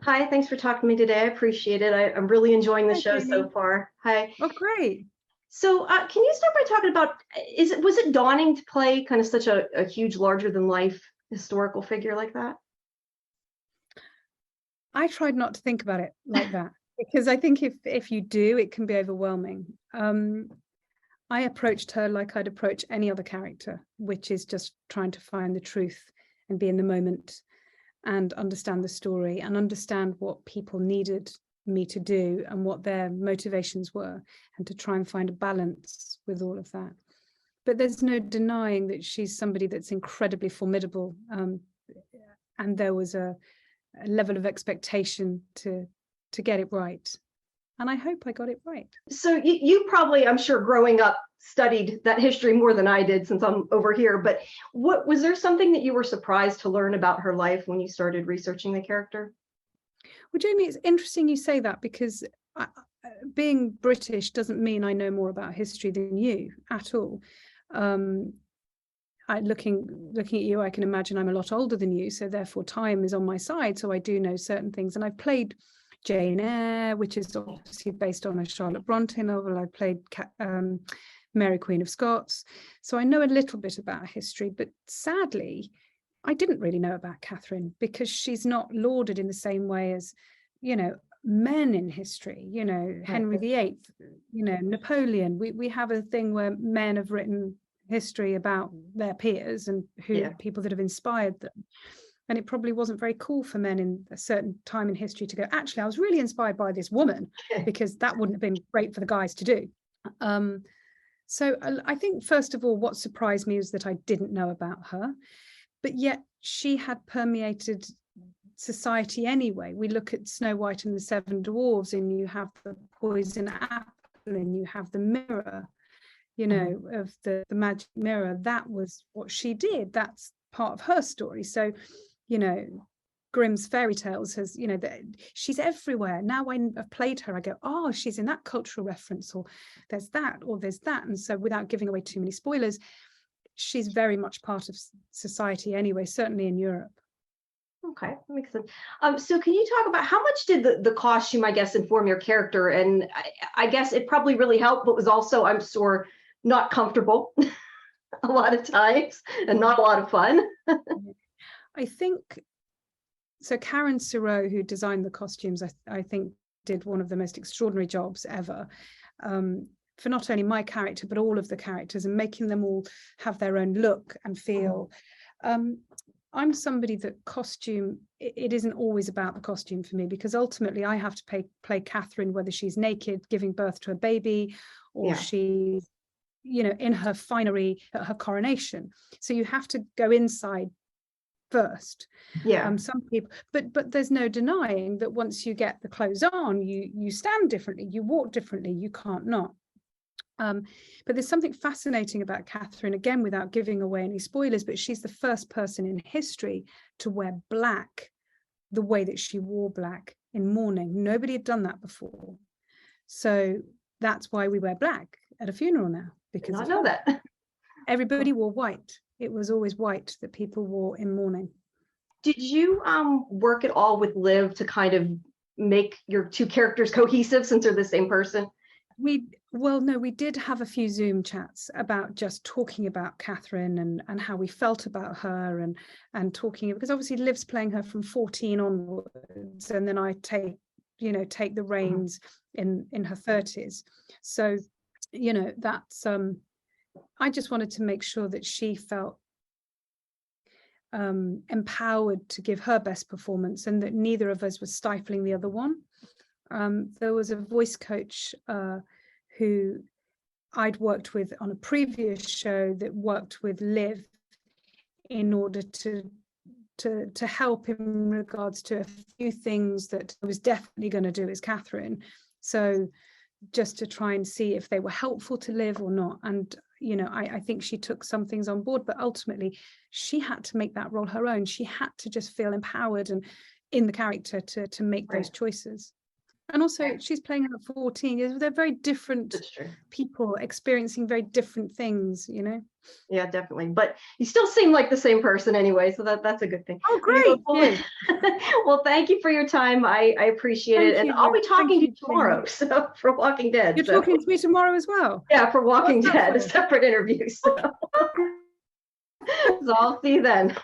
Hi, thanks for talking to me today. I appreciate it. I'm really enjoying the Hi, show so Jamie. far. Hi. Oh, great. So, can you start by talking about is it was it daunting to play kind of such a huge, larger than life historical figure like that? I tried not to think about it like that because I think if you do, it can be overwhelming. I approached her like I'd approach any other character, which is just trying to find the truth and be in the moment and understand the story and understand what people needed me to do and what their motivations were, and to try and find a balance with all of that. But there's no denying that she's somebody that's incredibly formidable. And there was a level of expectation to get it right. And I hope I got it right. So you probably, I'm sure, growing up, studied that history more than I did since I'm over here. But what was there something that you were surprised to learn about her life when you started researching the character? Well, Jamie, it's interesting you say that because being British doesn't mean I know more about history than you at all. Um, looking at you, I can imagine I'm a lot older than you, so therefore time is on my side. So I do know certain things, and I've played Jane Eyre, which is obviously based on a Charlotte Bronte novel. I played Mary Queen of Scots, so I know a little bit about history. But sadly, I didn't really know about Catherine because she's not lauded in the same way as, men in history. Right. Henry VIII, Napoleon. We have a thing where men have written history about their peers and who Yeah. people that have inspired them. And it probably wasn't very cool for men in a certain time in history to go, actually, I was really inspired by this woman, because that wouldn't have been great for the guys to do. So I think, first of all, what surprised me is that I didn't know about her, but yet she had permeated society anyway. We look at Snow White and the Seven Dwarfs, and you have the poison apple, and you have the mirror, of the magic mirror. That was what she did. That's part of her story. So, Grimm's fairy tales has, she's everywhere. Now I've played her, I go, oh, she's in that cultural reference, or there's that, or there's that. And so, without giving away too many spoilers, she's very much part of society anyway, certainly in Europe. Okay, that makes sense. So can you talk about how much did the costume, I guess, inform your character? And I guess it probably really helped, but was also, I'm sure, not comfortable a lot of times and not a lot of fun. I think so. Karen Siro, who designed the costumes, I think did one of the most extraordinary jobs ever, for not only my character but all of the characters, and making them all have their own look and feel. I'm somebody that costume, it isn't always about the costume for me, because ultimately I have to play Catherine, whether she's naked giving birth to a baby, or Yeah. she's in her finery at her coronation. So you have to go inside first. Yeah. Some people, but there's no denying that once you get the clothes on, you stand differently, you walk differently, you can't not. But there's something fascinating about Catherine, again, without giving away any spoilers, but she's the first person in history to wear black the way that she wore black in mourning. Nobody had done that before. So that's why we wear black at a funeral now, Did because not of know her. that. Everybody wore white. It was always white that people wore in mourning. Did you work at all with Liv to kind of make your two characters cohesive since they're the same person? No, we did have a few Zoom chats about just talking about Catherine and how we felt about her, and talking, because obviously Liv's playing her from 14 onwards, and then I take the reins in her 30s. So, that's I just wanted to make sure that she felt empowered to give her best performance, and that neither of us was stifling the other one. There was a voice coach who I'd worked with on a previous show that worked with Liv in order to help in regards to a few things that I was definitely going to do as Catherine. So just to try and see if they were helpful to Liv or not. And I think she took some things on board, but ultimately she had to make that role her own. She had to just feel empowered and in the character to make those choices. And also she's playing out 14 years. They're very different That's true. people experiencing very different things, you know? Yeah, definitely. But you still seem like the same person anyway, so that's a good thing. Oh, great. Well, well, thank you for your time. I appreciate it. And I'll be talking to you tomorrow, so for Walking Dead. You're talking to me tomorrow as well? Yeah, for Walking What's that Dead, a for? separate interview. So, so I'll see you then.